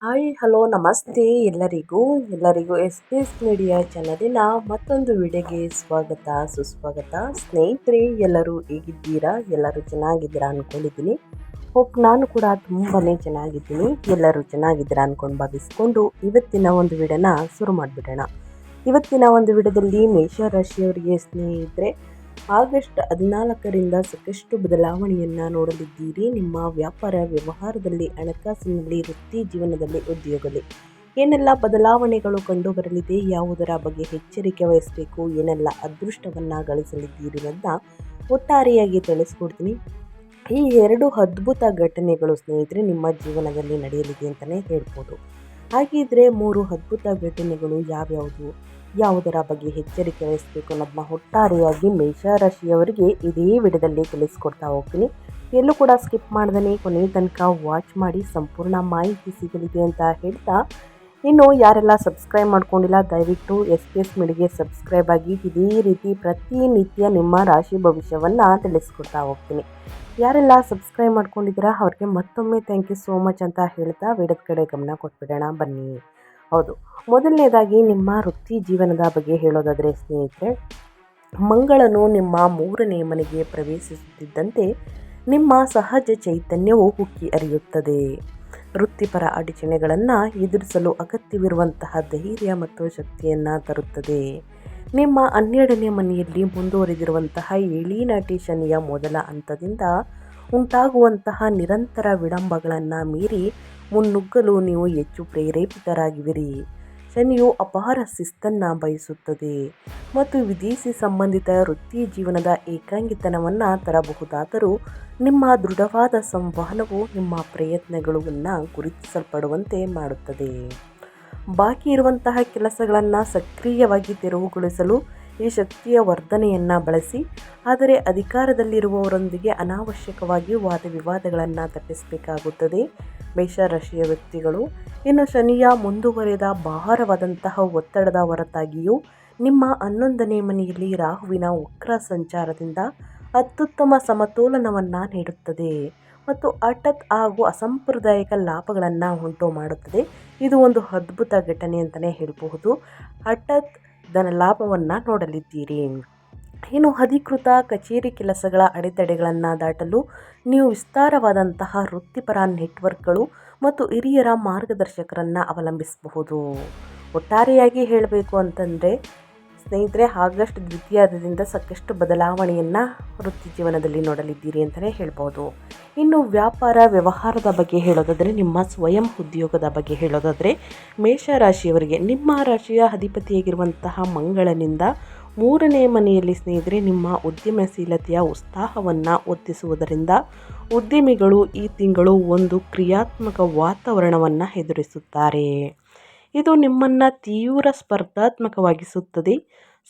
Hi hello ನಮಸ್ತೆ ಎಲ್ಲರಿಗೂ S P S media ಚಾನಲಿನ ಮತ್ತೊಂದು ವಿಡಿಯೋಗೆ ಸ್ವಾಗತ ಸುಸ್ವಾಗತ. ಸ್ನೇಹಿತರೆ, ಎಲ್ಲರೂ ಹೇಗಿದ್ದೀರಾ? ಎಲ್ಲರೂ ಚೆನ್ನಾಗಿದ್ದೀರಾ ಅಂದ್ಕೊಂಡಿದ್ದೀನಿ. ನಾನು ಕೂಡ ತುಂಬಾ ಚೆನ್ನಾಗಿದ್ದೀನಿ. ಎಲ್ಲರೂ ಚೆನ್ನಾಗಿದ್ದೀರಾ ಅಂದ್ಕೊಂಡು ಭಾವಿಸ್ಕೊಂಡು ಇವತ್ತಿನ ಒಂದು ವಿಡಿಯೋನ ಶುರು ಮಾಡಿಬಿಡೋಣ. ಇವತ್ತಿನ ಒಂದು ವಿಡಿಯೋದಲ್ಲಿ ಮೇಷರಾಶಿಯವರಿಗೆ ಸ್ನೇಹಿತರೆ, ಆಗಸ್ಟ್ 14ರಿಂದ ಸಾಕಷ್ಟು ಬದಲಾವಣೆಯನ್ನು ನೋಡಲಿದ್ದೀರಿ. ನಿಮ್ಮ ವ್ಯಾಪಾರ ವ್ಯವಹಾರದಲ್ಲಿ, ಹಣಕಾಸಿನಲ್ಲಿ, ವೃತ್ತಿ ಜೀವನದಲ್ಲಿ, ಉದ್ಯೋಗದಲ್ಲಿ ಏನೆಲ್ಲ ಬದಲಾವಣೆಗಳು ಕಂಡು ಬರಲಿದೆ, ಯಾವುದರ ಬಗ್ಗೆ ಎಚ್ಚರಿಕೆ ವಹಿಸಬೇಕು, ಏನೆಲ್ಲ ಅದೃಷ್ಟವನ್ನು ಗಳಿಸಲಿದ್ದೀರಿ ಅಂತ ಒಟ್ಟಾರೆಯಾಗಿ ತಿಳಿಸ್ಕೊಡ್ತೀನಿ. ಈ ಎರಡು ಅದ್ಭುತ ಘಟನೆಗಳು ಸ್ನೇಹಿತರೆ ನಿಮ್ಮ ಜೀವನದಲ್ಲಿ ನಡೆಯಲಿದೆ ಅಂತಲೇ ಹೇಳ್ಬೋದು. ಹಾಗಿದ್ರೆ 3 ಅದ್ಭುತ ಘಟನೆಗಳು ಯಾವ್ಯಾವುದು, ಯಾವುದರ ಬಗ್ಗೆ ಎಚ್ಚರಿಕೆ ವಹಿಸಬೇಕು ಅನ್ನೋದನ್ನ ಒಟ್ಟಾರೆಯಾಗಿ ಮೇಷರಾಶಿಯವರಿಗೆ ಇದೇ ವಿಡಿಯೋದಲ್ಲಿ ತಿಳಿಸ್ಕೊಡ್ತಾ ಹೋಗ್ತೀನಿ. ಎಲ್ಲೂ ಕೂಡ ಸ್ಕಿಪ್ ಮಾಡ್ದೇ ಕೊನೆಯ ತನಕ ವಾಚ್ ಮಾಡಿ, ಸಂಪೂರ್ಣ ಮಾಹಿತಿ ಸಿಗಲಿದೆ ಅಂತ ಹೇಳ್ತಾ, ಇನ್ನು ಯಾರೆಲ್ಲ ಸಬ್ಸ್ಕ್ರೈಬ್ ಮಾಡ್ಕೊಂಡಿಲ್ಲ ದಯವಿಟ್ಟು ಎಸ್ ಪಿ ಎಸ್ ಮೀಡಿಯಾಗೆ ಸಬ್ಸ್ಕ್ರೈಬ್ ಆಗಿ. ಇದೇ ರೀತಿ ಪ್ರತಿನಿತ್ಯ ನಿಮ್ಮ ರಾಶಿ ಭವಿಷ್ಯವನ್ನು ತಿಳಿಸ್ಕೊಡ್ತಾ ಹೋಗ್ತೀನಿ. ಯಾರೆಲ್ಲ ಸಬ್ಸ್ಕ್ರೈಬ್ ಮಾಡ್ಕೊಂಡಿದ್ದೀರಾ ಅವ್ರಿಗೆ ಮತ್ತೊಮ್ಮೆ ಥ್ಯಾಂಕ್ ಯು ಸೋ ಮಚ್ ಅಂತ ಹೇಳ್ತಾ ವಿಡಿಯೋದ ಕಡೆ ಗಮನ ಕೊಟ್ಬಿಡೋಣ ಬನ್ನಿ. ಹೌದು, ಮೊದಲನೇದಾಗಿ ನಿಮ್ಮ ವೃತ್ತಿ ಜೀವನದ ಬಗ್ಗೆ ಹೇಳೋದಾದರೆ ಸ್ನೇಹಿತರೆ, ಮಂಗಳನು ನಿಮ್ಮ 3ನೇ ಮನೆಗೆ ಪ್ರವೇಶಿಸುತ್ತಿದ್ದಂತೆ ನಿಮ್ಮ ಸಹಜ ಚೈತನ್ಯವು ಉಕ್ಕಿ ಹರಿಯುತ್ತದೆ. ವೃತ್ತಿಪರ ಅಡಚಣೆಗಳನ್ನು ಎದುರಿಸಲು ಅಗತ್ಯವಿರುವಂತಹ ಧೈರ್ಯ ಮತ್ತು ಶಕ್ತಿಯನ್ನು ತರುತ್ತದೆ. ನಿಮ್ಮ 12ನೇ ಮನೆಯಲ್ಲಿ ಮುಂದುವರೆದಿರುವಂತಹ ಏಳೀನಾಟಿ ಶನಿಯ ಮೊದಲ ಹಂತದಿಂದ ಉಂಟಾಗುವಂತಹ ನಿರಂತರ ವಿಳಂಬಗಳನ್ನು ಮೀರಿ ಮುನ್ನುಗ್ಗಲು ನೀವು ಹೆಚ್ಚು ಪ್ರೇರೇಪಿತರಾಗಿವಿರಿ. ಶನಿಯು ಅಪಾರ ಶಿಸ್ತನ್ನು ಬಯಸುತ್ತದೆ ಮತ್ತು ವಿದೇಶಿ ಸಂಬಂಧಿತ ವೃತ್ತಿ ಜೀವನದ ಏಕಾಂಗಿತನವನ್ನು ತರಬಹುದಾದರೂ ನಿಮ್ಮ ದೃಢವಾದ ಸಂವಹನವು ನಿಮ್ಮ ಪ್ರಯತ್ನಗಳನ್ನು ಗುರುತಿಸಲ್ಪಡುವಂತೆ ಮಾಡುತ್ತದೆ. ಬಾಕಿ ಇರುವಂತಹ ಕೆಲಸಗಳನ್ನು ಸಕ್ರಿಯವಾಗಿ ತೆರವುಗೊಳಿಸಲು ಈ ಶಕ್ತಿಯ ವರ್ಧನೆಯನ್ನು ಬಳಸಿ, ಆದರೆ ಅಧಿಕಾರದಲ್ಲಿರುವವರೊಂದಿಗೆ ಅನಾವಶ್ಯಕವಾಗಿ ವಾದವಿವಾದಗಳನ್ನು ತಪ್ಪಿಸಬೇಕಾಗುತ್ತದೆ ಮೇಷರಾಶಿಯ ವ್ಯಕ್ತಿಗಳು. ಇನ್ನು ಶನಿಯ ಮುಂದುವರೆದ ಭಾರವಾದಂತಹ ಒತ್ತಡದ ಹೊರತಾಗಿಯೂ ನಿಮ್ಮ 11ನೇ ಮನೆಯಲ್ಲಿ ರಾಹುವಿನ ವಕ್ರ ಸಂಚಾರದಿಂದ ಅತ್ಯುತ್ತಮ ಸಮತೋಲನವನ್ನು ನೀಡುತ್ತದೆ ಮತ್ತು ಹಠಾತ್ ಹಾಗೂ ಅಸಾಂಪ್ರದಾಯಿಕ ಲಾಭಗಳನ್ನು ಉಂಟು ಮಾಡುತ್ತದೆ. ಇದು ಒಂದು ಅದ್ಭುತ ಘಟನೆ ಅಂತಲೇ ಹೇಳಬಹುದು. ಹಠಾತ್ ಧನ ಲಾಭವನ್ನು ನೋಡಲಿದ್ದೀರಿ. ಇನ್ನು ಅಧಿಕೃತ ಕಚೇರಿ ಕೆಲಸಗಳ ಅಡೆತಡೆಗಳನ್ನು ದಾಟಲು ನೀವು ವಿಸ್ತಾರವಾದಂತಹ ವೃತ್ತಿಪರ ನೆಟ್ವರ್ಕ್ಗಳು ಮತ್ತು ಹಿರಿಯರ ಮಾರ್ಗದರ್ಶಕರನ್ನು ಅವಲಂಬಿಸಬಹುದು. ಒಟ್ಟಾರೆಯಾಗಿ ಹೇಳಬೇಕು ಅಂತಂದರೆ ಸ್ನೇಹಿತರೆ, ಆಗಸ್ಟ್ ದ್ವಿತೀಯದಿಂದ ಸಾಕಷ್ಟು ಬದಲಾವಣೆಯನ್ನು ವೃತ್ತಿ ಜೀವನದಲ್ಲಿ ನೋಡಲಿದ್ದೀರಿ ಅಂತಲೇ ಹೇಳ್ಬೋದು. ಇನ್ನು ವ್ಯಾಪಾರ ವ್ಯವಹಾರದ ಬಗ್ಗೆ ಹೇಳೋದಾದರೆ, ನಿಮ್ಮ ಸ್ವಯಂ ಉದ್ಯೋಗದ ಬಗ್ಗೆ ಹೇಳೋದಾದರೆ, ಮೇಷರಾಶಿಯವರಿಗೆ ನಿಮ್ಮ ರಾಶಿಯ ಅಧಿಪತಿಯಾಗಿರುವಂತಹ ಮಂಗಳನಿಂದ 3ನೇ ಮನೆಯಲ್ಲಿ ಸ್ನೇಹಿತರೆ ನಿಮ್ಮ ಉದ್ಯಮಶೀಲತೆಯ ಉತ್ಸಾಹವನ್ನು ಒತ್ತಿಸುವುದರಿಂದ ಉದ್ಯಮಿಗಳು ಈ ತಿಂಗಳು ಒಂದು ಕ್ರಿಯಾತ್ಮಕ ವಾತಾವರಣವನ್ನು ಎದುರಿಸುತ್ತಾರೆ. ಇದು ನಿಮ್ಮನ್ನು ತೀವ್ರ ಸ್ಪರ್ಧಾತ್ಮಕವಾಗಿಸುತ್ತದೆ.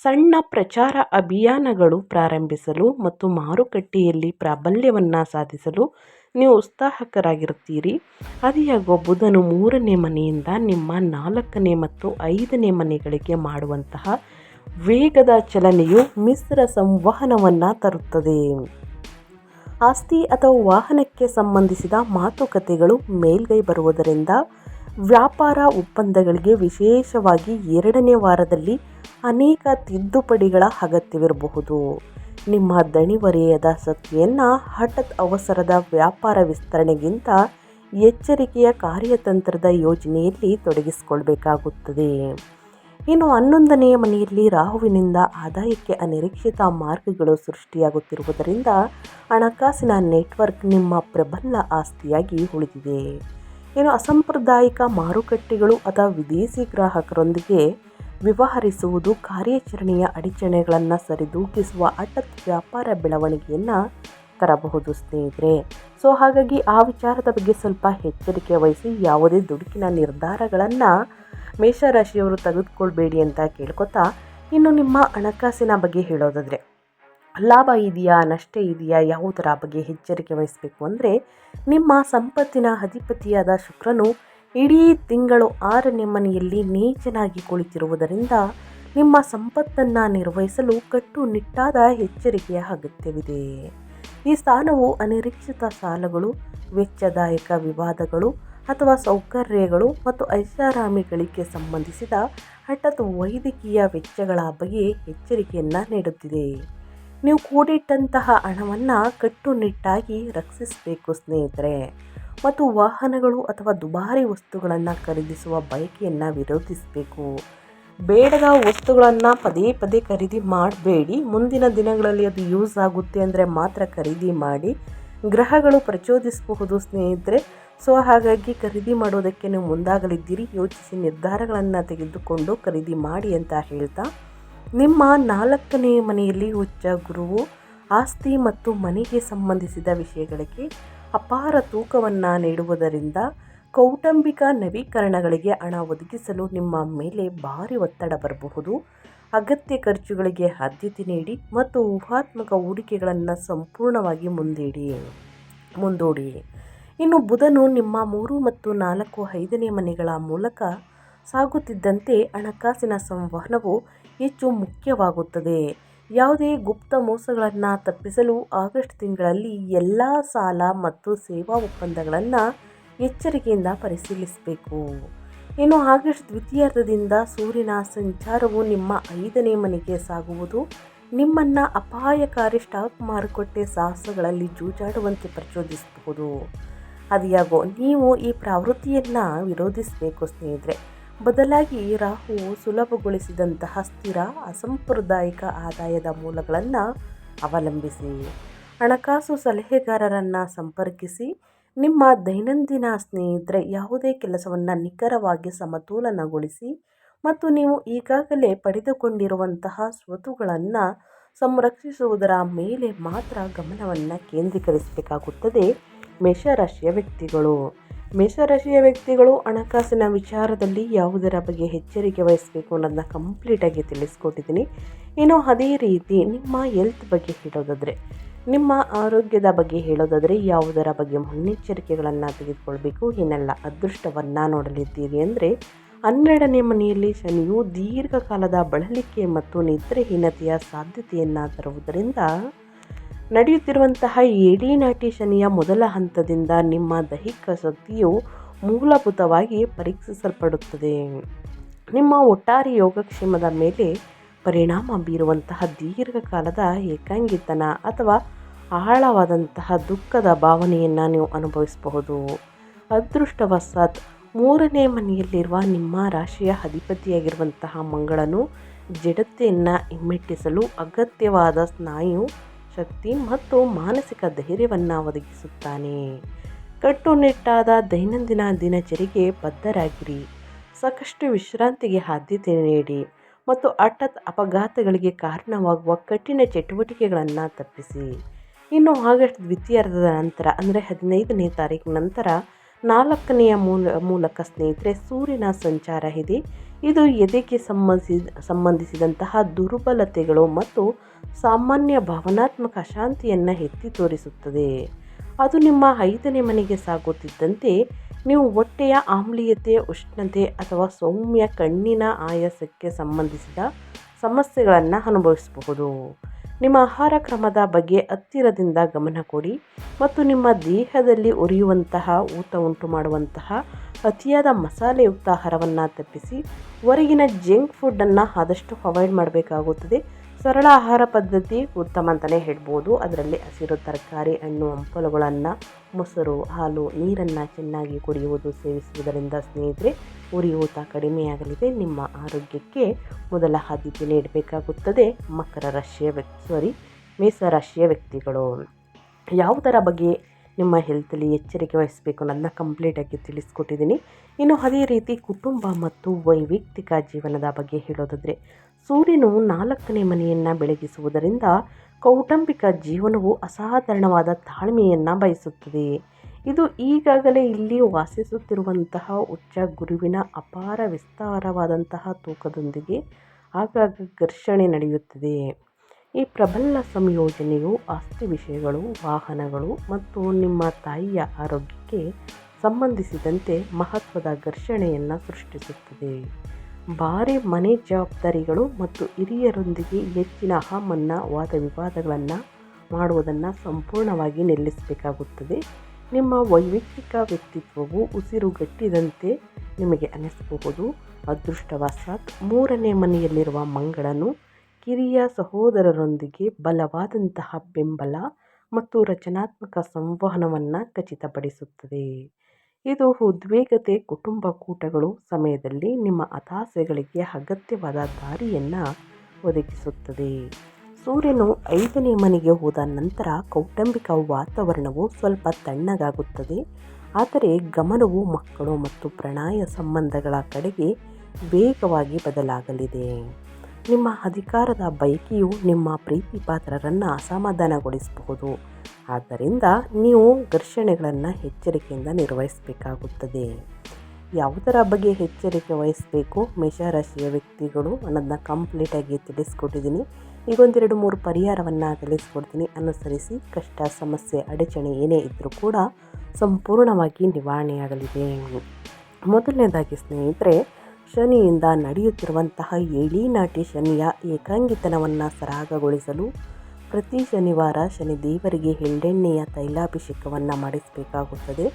ಸಣ್ಣ ಪ್ರಚಾರ ಅಭಿಯಾನಗಳು ಪ್ರಾರಂಭಿಸಲು ಮತ್ತು ಮಾರುಕಟ್ಟೆಯಲ್ಲಿ ಪ್ರಾಬಲ್ಯವನ್ನು ಸಾಧಿಸಲು ನೀವು ಉತ್ಸಾಹಕರಾಗಿರುತ್ತೀರಿ. ಆದಾಗ್ಯೂ ಬುಧನು 3ನೇ ಮನೆಯಿಂದ ನಿಮ್ಮ 4ನೇ ಮತ್ತು 5ನೇ ಮನೆಗಳಿಗೆ ಮಾಡುವಂತಹ ವೇಗದ ಚಲನೆಯು ಮಿಶ್ರ ಸಂವಹನವನ್ನು ತರುತ್ತದೆ. ಆಸ್ತಿ ಅಥವಾ ವಾಹನಕ್ಕೆ ಸಂಬಂಧಿಸಿದ ಮಾತುಕತೆಗಳು ಮೇಲ್ಗೈ ಬರುವುದರಿಂದ ವ್ಯಾಪಾರ ಒಪ್ಪಂದಗಳಿಗೆ ವಿಶೇಷವಾಗಿ 2ನೇ ವಾರದಲ್ಲಿ ಅನೇಕ ತಿದ್ದುಪಡಿಗಳ ಅಗತ್ಯವಿರಬಹುದು. ನಿಮ್ಮ ದಣಿವರಿಯದ ಶಕ್ತಿಯನ್ನು ಹಠಾತ್ ಅವಸರದ ವ್ಯಾಪಾರ ವಿಸ್ತರಣೆಗಿಂತ ಎಚ್ಚರಿಕೆಯ ಕಾರ್ಯತಂತ್ರದ ಯೋಜನೆಯಲ್ಲಿ ತೊಡಗಿಸಿಕೊಳ್ಬೇಕಾಗುತ್ತದೆ. ಇನ್ನು 11ನೇ ಮನೆಯಲ್ಲಿ ರಾಹುವಿನಿಂದ ಆದಾಯಕ್ಕೆ ಅನಿರೀಕ್ಷಿತ ಮಾರ್ಗಗಳು ಸೃಷ್ಟಿಯಾಗುತ್ತಿರುವುದರಿಂದ ಹಣಕಾಸಿನ ನೆಟ್ವರ್ಕ್ ನಿಮ್ಮ ಪ್ರಬಲ ಆಸ್ತಿಯಾಗಿ ಉಳಿದಿದೆ. ಇನ್ನು ಅಸಾಂಪ್ರದಾಯಿಕ ಮಾರುಕಟ್ಟೆಗಳು ಅಥವಾ ವಿದೇಶಿ ಗ್ರಾಹಕರೊಂದಿಗೆ ವ್ಯವಹರಿಸುವುದು ಕಾರ್ಯಾಚರಣೆಯ ಅಡಚಣೆಗಳನ್ನು ಸರಿದೂಗಿಸುವ ಹಠಾತ್ ವ್ಯಾಪಾರ ಬೆಳವಣಿಗೆಯನ್ನು ತರಬಹುದು ಸ್ನೇಹಿತರೆ. ಹಾಗಾಗಿ ಆ ವಿಚಾರದ ಬಗ್ಗೆ ಸ್ವಲ್ಪ ಎಚ್ಚರಿಕೆ ವಹಿಸಿ ಯಾವುದೇ ದುಡುಕಿನ ನಿರ್ಧಾರಗಳನ್ನು ಮೇಷರಾಶಿಯವರು ತೆಗೆದುಕೊಳ್ಬೇಡಿ ಅಂತ ಕೇಳ್ಕೊತಾ, ಇನ್ನು ನಿಮ್ಮ ಹಣಕಾಸಿನ ಬಗ್ಗೆ ಹೇಳೋದಾದರೆ, ಲಾಭ ಇದೆಯಾ ನಷ್ಟ ಇದೆಯಾ, ಯಾವುದರ ಬಗ್ಗೆ ಎಚ್ಚರಿಕೆ ವಹಿಸಬೇಕು ಅಂದರೆ, ನಿಮ್ಮ ಸಂಪತ್ತಿನ ಅಧಿಪತಿಯಾದ ಶುಕ್ರನು ಇಡೀ ತಿಂಗಳು 6ನೇ ಮನೆಯಲ್ಲಿ ನೀಚನಾಗಿ ಕುಳಿತಿರುವುದರಿಂದ ನಿಮ್ಮ ಸಂಪತ್ತನ್ನು ನಿರ್ವಹಿಸಲು ಕಟ್ಟುನಿಟ್ಟಾದ ಎಚ್ಚರಿಕೆಯ ಅಗತ್ಯವಿದೆ. ಈ ಸ್ಥಾನವು ಅನಿರೀಕ್ಷಿತ ಸಾಲಗಳು, ವೆಚ್ಚದಾಯಕ ವಿವಾದಗಳು ಅಥವಾ ಸೌಕರ್ಯಗಳು ಮತ್ತು ಐಷಾರಾಮಿಗಳಿಗೆ ಸಂಬಂಧಿಸಿದ ಹಠಾತ್ ವೈದ್ಯಕೀಯ ವೆಚ್ಚಗಳ ಬಗ್ಗೆ ಎಚ್ಚರಿಕೆಯನ್ನು ನೀಡುತ್ತಿದೆ. ನೀವು ಕೂಡಿಟ್ಟಂತಹ ಹಣವನ್ನು ಕಟ್ಟುನಿಟ್ಟಾಗಿ ರಕ್ಷಿಸಬೇಕು ಸ್ನೇಹಿತರೆ, ಮತ್ತು ವಾಹನಗಳು ಅಥವಾ ದುಬಾರಿ ವಸ್ತುಗಳನ್ನು ಖರೀದಿಸುವ ಬಯಕೆಯನ್ನು ವಿರೋಧಿಸಬೇಕು. ಬೇಡದ ವಸ್ತುಗಳನ್ನು ಪದೇ ಪದೇ ಖರೀದಿ ಮಾಡಬೇಡಿ. ಮುಂದಿನ ದಿನಗಳಲ್ಲಿ ಅದು ಯೂಸ್ ಆಗುತ್ತೆ ಅಂದರೆ ಮಾತ್ರ ಖರೀದಿ ಮಾಡಿ. ಗ್ರಹಗಳು ಪ್ರಚೋದಿಸಬಹುದು ಸ್ನೇಹಿತರೆ. ಸೊ ಹಾಗಾಗಿ ಖರೀದಿ ಮಾಡೋದಕ್ಕೆ ನೀವು ಮುಂದಾಗಲಿದ್ದೀರಿ. ಯೋಚಿಸಿ ನಿರ್ಧಾರಗಳನ್ನು ತೆಗೆದುಕೊಂಡು ಖರೀದಿ ಮಾಡಿ ಅಂತ ಹೇಳ್ತಾ, ನಿಮ್ಮ 4ನೇ ಮನೆಯಲ್ಲಿ ಉಚ್ಚ ಗುರುವು ಆಸ್ತಿ ಮತ್ತು ಮನೆಗೆ ಸಂಬಂಧಿಸಿದ ವಿಷಯಗಳಿಗೆ ಅಪಾರ ತೂಕವನ್ನು ನೀಡುವುದರಿಂದ ಕೌಟುಂಬಿಕ ನವೀಕರಣಗಳಿಗೆ ಹಣ ಒದಗಿಸಲು ನಿಮ್ಮ ಮೇಲೆ ಭಾರಿ ಒತ್ತಡ ಬರಬಹುದು. ಅಗತ್ಯ ಖರ್ಚುಗಳಿಗೆ ಆದ್ಯತೆ ನೀಡಿ ಮತ್ತು ಊಹಾತ್ಮಕ ಹೂಡಿಕೆಗಳನ್ನು ಸಂಪೂರ್ಣವಾಗಿ ಮುಂದೂಡಿ. ಇನ್ನು ಬುಧನು ನಿಮ್ಮ 3 ಮತ್ತು 4, 5ನೇ ಮನೆಗಳ ಮೂಲಕ ಸಾಗುತ್ತಿದ್ದಂತೆ ಹಣಕಾಸಿನ ಸಂವಹನವು ಹೆಚ್ಚು ಮುಖ್ಯವಾಗುತ್ತದೆ. ಯಾವುದೇ ಗುಪ್ತ ಮೋಸಗಳನ್ನು ತಪ್ಪಿಸಲು ಆಗಸ್ಟ್ ತಿಂಗಳಲ್ಲಿ ಎಲ್ಲ ಸಾಲ ಮತ್ತು ಸೇವಾ ಒಪ್ಪಂದಗಳನ್ನು ಎಚ್ಚರಿಕೆಯಿಂದ ಪರಿಶೀಲಿಸಬೇಕು. ಇನ್ನು ಆಗಸ್ಟ್ ದ್ವಿತೀಯಾರ್ಧದಿಂದ ಸೂರ್ಯನ ಸಂಚಾರವು ನಿಮ್ಮ 5ನೇ ಮನೆಗೆ ಸಾಗುವುದು ನಿಮ್ಮನ್ನು ಅಪಾಯಕಾರಿ ಸ್ಟಾಕ್ ಮಾರುಕಟ್ಟೆ ಸಾಹಸಗಳಲ್ಲಿ ಜೂಜಾಡುವಂತೆ ಪ್ರಚೋದಿಸಬಹುದು. ಅದ್ಯಾಗೋ ನೀವು ಈ ಪ್ರವೃತ್ತಿಯನ್ನು ವಿರೋಧಿಸಬೇಕು ಸ್ನೇಹಿತರೆ. ಬದಲಾಗಿ ರಾಹುವು ಸುಲಭಗೊಳಿಸಿದಂತಹ ಸ್ಥಿರ ಅಸಾಂಪ್ರದಾಯಿಕ ಆದಾಯದ ಮೂಲಗಳನ್ನು ಅವಲಂಬಿಸಿ ಹಣಕಾಸು ಸಲಹೆಗಾರರನ್ನು ಸಂಪರ್ಕಿಸಿ. ನಿಮ್ಮ ದೈನಂದಿನ ಸ್ನೇಹಿತರೆ ಯಾವುದೇ ಕೆಲಸವನ್ನು ನಿಖರವಾಗಿ ಸಮತೋಲನಗೊಳಿಸಿ ಮತ್ತು ನೀವು ಈಗಾಗಲೇ ಪಡೆದುಕೊಂಡಿರುವಂತಹ ಸ್ವತ್ತುಗಳನ್ನು ಸಂರಕ್ಷಿಸುವುದರ ಮೇಲೆ ಮಾತ್ರ ಗಮನವನ್ನು ಕೇಂದ್ರೀಕರಿಸಬೇಕಾಗುತ್ತದೆ. ಮೇಷರಾಶಿಯ ವ್ಯಕ್ತಿಗಳು ಹಣಕಾಸಿನ ವಿಚಾರದಲ್ಲಿ ಯಾವುದರ ಬಗ್ಗೆ ಎಚ್ಚರಿಕೆ ವಹಿಸಬೇಕು ಅನ್ನೋದನ್ನ ಕಂಪ್ಲೀಟಾಗಿ ತಿಳಿಸ್ಕೊಟ್ಟಿದ್ದೀನಿ. ಇನ್ನು ಅದೇ ರೀತಿ ನಿಮ್ಮ ಹೆಲ್ತ್ ಬಗ್ಗೆ ಹೇಳೋದಾದರೆ, ನಿಮ್ಮ ಆರೋಗ್ಯದ ಬಗ್ಗೆ ಹೇಳೋದಾದರೆ ಯಾವುದರ ಬಗ್ಗೆ ಮುನ್ನೆಚ್ಚರಿಕೆಗಳನ್ನು ತೆಗೆದುಕೊಳ್ಬೇಕು, ಏನೆಲ್ಲ ಅದೃಷ್ಟವನ್ನು ನೋಡಲಿದ್ದೀರಿ ಅಂದರೆ, 12ನೇ ಮನೆಯಲ್ಲಿ ಶನಿಯು ದೀರ್ಘಕಾಲದ ಬಳಲಿಕೆ ಮತ್ತು ನಿದ್ರೆಹೀನತೆಯ ಸಾಧ್ಯತೆಯನ್ನು ತರುವುದರಿಂದ ನಡೆಯುತ್ತಿರುವಂತಹ ಏಡಿನಾಟಿ ಶನಿಯ ಮೊದಲ ಹಂತದಿಂದ ನಿಮ್ಮ ದೈಹಿಕ ಶಕ್ತಿಯು ಮೂಲಭೂತವಾಗಿ ಪರೀಕ್ಷಿಸಲ್ಪಡುತ್ತದೆ. ನಿಮ್ಮ ಒಟ್ಟಾರೆ ಯೋಗಕ್ಷೇಮದ ಮೇಲೆ ಪರಿಣಾಮ ಬೀರುವಂತಹ ದೀರ್ಘಕಾಲದ ಏಕಾಂಗಿತನ ಅಥವಾ ಆಳವಾದಂತಹ ದುಃಖದ ಭಾವನೆಯನ್ನು ನೀವು ಅನುಭವಿಸಬಹುದು. ಅದೃಷ್ಟವಶಾತ್ 3ನೇ ಮನೆಯಲ್ಲಿರುವ ನಿಮ್ಮ ರಾಶಿಯ ಅಧಿಪತಿಯಾಗಿರುವಂತಹ ಮಂಗಳನು ಜಡತೆಯನ್ನು ಹಿಮ್ಮೆಟ್ಟಿಸಲು ಅಗತ್ಯವಾದ ಸ್ನಾಯು ಶಕ್ತಿ ಮತ್ತು ಮಾನಸಿಕ ಧೈರ್ಯವನ್ನು ಒದಗಿಸುತ್ತಾನೆ. ಕಟ್ಟುನಿಟ್ಟಾದ ದೈನಂದಿನ ದಿನಚರಿಗೆ ಬದ್ಧರಾಗಿರಿ. ಸಾಕಷ್ಟು ವಿಶ್ರಾಂತಿಗೆ ಆದ್ಯತೆ ನೀಡಿ ಮತ್ತು ಹಠಾತ್ ಅಪಘಾತಗಳಿಗೆ ಕಾರಣವಾಗುವ ಕಠಿಣ ಚಟುವಟಿಕೆಗಳನ್ನು ತಪ್ಪಿಸಿ. ಇನ್ನು ಆಗಸ್ಟ್ ದ್ವಿತೀಯಾರ್ಧದ ನಂತರ ಅಂದರೆ 15ನೇ ತಾರೀಕು ನಂತರ 4ನೇ ಮೂಲಕ ಸ್ನೇಹಿತರೆ ಸೂರ್ಯನ ಸಂಚಾರ ಇದೆ. ಇದು ಎದೆಗೆ ಸಂಬಂಧಿಸಿದಂತಹ ದುರ್ಬಲತೆಗಳು ಮತ್ತು ಸಾಮಾನ್ಯ ಭಾವನಾತ್ಮಕ ಅಶಾಂತಿಯನ್ನು ಎತ್ತಿ ತೋರಿಸುತ್ತದೆ. ಅದು ನಿಮ್ಮ 5ನೇ ಮನೆಗೆ ಸಾಗುತ್ತಿದ್ದಂತೆ ನೀವು ಹೊಟ್ಟೆಯ ಆಮ್ಲೀಯತೆ, ಉಷ್ಣತೆ ಅಥವಾ ಸೌಮ್ಯ ಕಣ್ಣಿನ ಆಯಾಸಕ್ಕೆ ಸಂಬಂಧಿಸಿದ ಸಮಸ್ಯೆಗಳನ್ನು ಅನುಭವಿಸಬಹುದು. ನಿಮ್ಮ ಆಹಾರ ಕ್ರಮದ ಬಗ್ಗೆ ಹತ್ತಿರದಿಂದ ಗಮನ ಕೊಡಿ ಮತ್ತು ನಿಮ್ಮ ದೇಹದಲ್ಲಿ ಉರಿಯುವಂತಹ ಊತ ಉಂಟು ಮಾಡುವಂತಹ ಅತಿಯಾದ ಮಸಾಲೆಯುಕ್ತ ಆಹಾರವನ್ನು ತಪ್ಪಿಸಿ ಹೊರಗಿನ ಜಂಕ್ ಫುಡ್ಡನ್ನು ಆದಷ್ಟು ಅವಾಯ್ಡ್ ಮಾಡಬೇಕಾಗುತ್ತದೆ. ಸರಳ ಆಹಾರ ಪದ್ಧತಿ ಉತ್ತಮ ಅಂತಲೇ ಹೇಳ್ಬೋದು. ಅದರಲ್ಲಿ ಹಸಿರು ತರಕಾರಿ, ಹಣ್ಣು ಹಂಪಲುಗಳನ್ನು, ಮೊಸರು, ಹಾಲು, ನೀರನ್ನು ಚೆನ್ನಾಗಿ ಕುಡಿಯುವುದು ಸೇವಿಸುವುದರಿಂದ ಸ್ನೇಹಿತರೆ ಉರಿಯೂತ ಕಡಿಮೆಯಾಗಲಿದೆ. ನಿಮ್ಮ ಆರೋಗ್ಯಕ್ಕೆ ಮೊದಲ ಆದ್ಯತೆ ನೀಡಬೇಕಾಗುತ್ತದೆ. ಮೇಷರಾಶಿಯ ವ್ಯಕ್ತಿಗಳು ಯಾವುದರ ಬಗ್ಗೆ ನಿಮ್ಮ ಹೆಲ್ತಲ್ಲಿ ಎಚ್ಚರಿಕೆ ವಹಿಸಬೇಕು ಅನ್ನೋದನ್ನ ಕಂಪ್ಲೀಟಾಗಿ ತಿಳಿಸ್ಕೊಟ್ಟಿದ್ದೀನಿ. ಇನ್ನು ಅದೇ ರೀತಿ ಕುಟುಂಬ ಮತ್ತು ವೈಯಕ್ತಿಕ ಜೀವನದ ಬಗ್ಗೆ ಹೇಳೋದಾದರೆ, ಸೂರ್ಯನು 4ನೇ ಮನೆಯನ್ನು ಬೆಳಗಿಸುವುದರಿಂದ ಕೌಟುಂಬಿಕ ಜೀವನವು ಅಸಾಧಾರಣವಾದ ತಾಳ್ಮೆಯನ್ನು ಬಯಸುತ್ತದೆ. ಇದು ಈಗಾಗಲೇ ಇಲ್ಲಿ ವಾಸಿಸುತ್ತಿರುವಂತಹ ಉಚ್ಚ ಗುರುವಿನ ಅಪಾರ ವಿಸ್ತಾರವಾದಂತಹ ತೂಕದೊಂದಿಗೆ ಆಗಾಗ ಘರ್ಷಣೆ ನಡೆಯುತ್ತದೆ. ಈ ಪ್ರಬಲ ಸಂಯೋಜನೆಯು ಆಸ್ತಿ ವಿಷಯಗಳು, ವಾಹನಗಳು ಮತ್ತು ನಿಮ್ಮ ತಾಯಿಯ ಆರೋಗ್ಯಕ್ಕೆ ಸಂಬಂಧಿಸಿದಂತೆ ಮಹತ್ವದ ಘರ್ಷಣೆಯನ್ನು ಸೃಷ್ಟಿಸುತ್ತದೆ. ಭಾರಿ ಮನೆ ಜವಾಬ್ದಾರಿಗಳು ಮತ್ತು ಹಿರಿಯರೊಂದಿಗೆ ಹೆಚ್ಚಿನ ವಾದ ವಿವಾದಗಳನ್ನು ಮಾಡುವುದನ್ನು ಸಂಪೂರ್ಣವಾಗಿ ನಿಲ್ಲಿಸಬೇಕಾಗುತ್ತದೆ. ನಿಮ್ಮ ವೈಯಕ್ತಿಕ ವ್ಯಕ್ತಿತ್ವವು ಉಸಿರುಗಟ್ಟಿದಂತೆ ನಿಮಗೆ ಅನಿಸಬಹುದು. ಅದೃಷ್ಟವಶಾತ್ 3ನೇ ಮನೆಯಲ್ಲಿರುವ ಮಂಗಳನು ಕಿರಿಯ ಸಹೋದರರೊಂದಿಗೆ ಬಲವಾದಂತಹ ಬೆಂಬಲ ಮತ್ತು ರಚನಾತ್ಮಕ ಸಂವಹನವನ್ನು ಖಚಿತಪಡಿಸುತ್ತದೆ. ಇದು ಉದ್ವೇಗತೆ ಕುಟುಂಬ ಕೂಟಗಳು ಸಮಯದಲ್ಲಿ ನಿಮ್ಮ ಹತಾಶೆಗಳಿಗೆ ಅಗತ್ಯವಾದ ದಾರಿಯನ್ನು ಒದಗಿಸುತ್ತದೆ. ಸೂರ್ಯನು 5ನೇ ಮನೆಗೆ ಹೋದ ನಂತರ ಕೌಟುಂಬಿಕ ವಾತಾವರಣವು ಸ್ವಲ್ಪ ತಣ್ಣಗಾಗುತ್ತದೆ, ಆದರೆ ಗಮನವು ಮಕ್ಕಳು ಮತ್ತು ಪ್ರಣಯ ಸಂಬಂಧಗಳ ಕಡೆಗೆ ವೇಗವಾಗಿ ಬದಲಾಗಲಿದೆ. ನಿಮ್ಮ ಅಧಿಕಾರದ ಬಯಕೆಯು ನಿಮ್ಮ ಪ್ರೀತಿ ಪಾತ್ರರನ್ನು ಅಸಮಾಧಾನಗೊಳಿಸಬಹುದು, ಆದ್ದರಿಂದ ನೀವು ಘರ್ಷಣೆಗಳನ್ನು ಎಚ್ಚರಿಕೆಯಿಂದ ನಿರ್ವಹಿಸಬೇಕಾಗುತ್ತದೆ. ಯಾವುದರ ಬಗ್ಗೆ ಎಚ್ಚರಿಕೆ ವಹಿಸಬೇಕು ಮೇಷರಾಶಿಯ ವ್ಯಕ್ತಿಗಳು ಅನ್ನೋದನ್ನ ಕಂಪ್ಲೀಟಾಗಿ ತಿಳಿಸ್ಕೊಟ್ಟಿದ್ದೀನಿ. ಈಗ 1-2-3 ಪರಿಹಾರವನ್ನು ತಿಳಿಸ್ಕೊಡ್ತೀನಿ, ಅನುಸರಿಸಿ. ಕಷ್ಟ, ಸಮಸ್ಯೆ, ಅಡಚಣೆ ಏನೇ ಇದ್ದರೂ ಕೂಡ ಸಂಪೂರ್ಣವಾಗಿ ನಿವಾರಣೆಯಾಗಲಿದೆ. ಮೊದಲನೇದಾಗಿ ಸ್ನೇಹಿತರೆ, ಶನಿಯಿಂದ ನಡೆಯುತ್ತಿರುವಂತಹ ಏಳಿನಾಟಿ ಶನಿಯ ಏಕಾಂಗಿತನವನ್ನು ಸರಾಗಗೊಳಿಸಲು ಪ್ರತಿ ಶನಿವಾರ ಶನಿದೇವರಿಗೆ ಎಳ್ಳೆಣ್ಣೆಯ ತೈಲಾಭಿಷೇಕವನ್ನು ಮಾಡಿಸಬೇಕಾಗುತ್ತದೆ,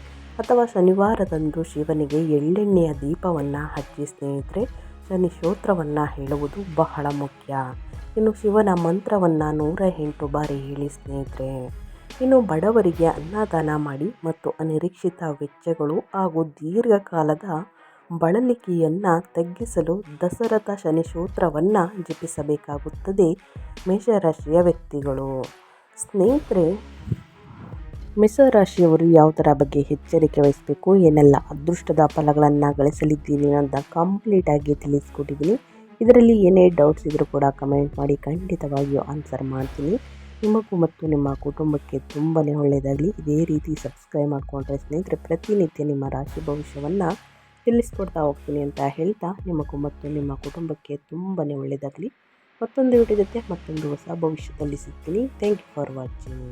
ಅಥವಾ ಶನಿವಾರದಂದು ಶಿವನಿಗೆ ಎಳ್ಳೆಣ್ಣೆಯ ದೀಪವನ್ನು ಹಚ್ಚಿ ಸ್ನೇಹಿತರೆ ಶನಿ ಸ್ತೋತ್ರವನ್ನು ಹೇಳುವುದು ಬಹಳ ಮುಖ್ಯ. ಇನ್ನು ಶಿವನ ಮಂತ್ರವನ್ನು 108 ಬಾರಿ ಹೇಳಿ ಸ್ನೇಹಿತರೆ. ಇನ್ನು ಬಡವರಿಗೆ ಅನ್ನದಾನ ಮಾಡಿ ಮತ್ತು ಅನಿರೀಕ್ಷಿತ ವೆಚ್ಚಗಳು ಹಾಗೂ ದೀರ್ಘಕಾಲದ ಬಳಲಿಕೆಯನ್ನು ತಗ್ಗಿಸಲು ದಶರಥ ಶನಿ ಸ್ತೋತ್ರವನ್ನು ಜಪಿಸಬೇಕಾಗುತ್ತದೆ ಮೇಷರಾಶಿಯ ವ್ಯಕ್ತಿಗಳು. ಸ್ನೇಹಿತರೆ, ಮೇಷರಾಶಿಯವರು ಯಾವುದರ ಬಗ್ಗೆ ಎಚ್ಚರಿಕೆ ವಹಿಸಬೇಕು, ಏನೆಲ್ಲ ಅದೃಷ್ಟದ ಫಲಗಳನ್ನು ಗಳಿಸಲಿದ್ದೀರಿ ಅನ್ನೋದನ್ನ ಕಂಪ್ಲೀಟಾಗಿ ತಿಳಿಸ್ಕೊಟ್ಟಿದ್ದೀನಿ. ಇದರಲ್ಲಿ ಏನೇ ಡೌಟ್ಸ್ ಇದ್ದರೂ ಕೂಡ ಕಮೆಂಟ್ ಮಾಡಿ, ಖಂಡಿತವಾಗಿಯೂ ಆನ್ಸರ್ ಮಾಡ್ತೀನಿ. ನಿಮಗೂ ಮತ್ತು ನಿಮ್ಮ ಕುಟುಂಬಕ್ಕೆ ತುಂಬಾ ಒಳ್ಳೆಯದಾಗಲಿ. ಇದೇ ರೀತಿ ಸಬ್ಸ್ಕ್ರೈಬ್ ಮಾಡಿಕೊಂಡ್ರೆ ಸ್ನೇಹಿತರೆ ಪ್ರತಿನಿತ್ಯ ನಿಮ್ಮ ರಾಶಿ ಭವಿಷ್ಯವನ್ನು ತಿಳಿಸ್ಕೊಡ್ತಾ ಹೋಗ್ತೀನಿ ಅಂತ ಹೇಳ್ತಾ, ನಿಮಗೂ ಮತ್ತು ನಿಮ್ಮ ಕುಟುಂಬಕ್ಕೆ ತುಂಬಾ ಒಳ್ಳೆಯದಾಗಲಿ. ಮತ್ತೊಂದು ವಿಡಿಯೋ ಜೊತೆ ಮತ್ತೊಂದು ಹೊಸ ಭವಿಷ್ಯದಲ್ಲಿ ಸಿಗ್ತೀನಿ. Thank you for watching.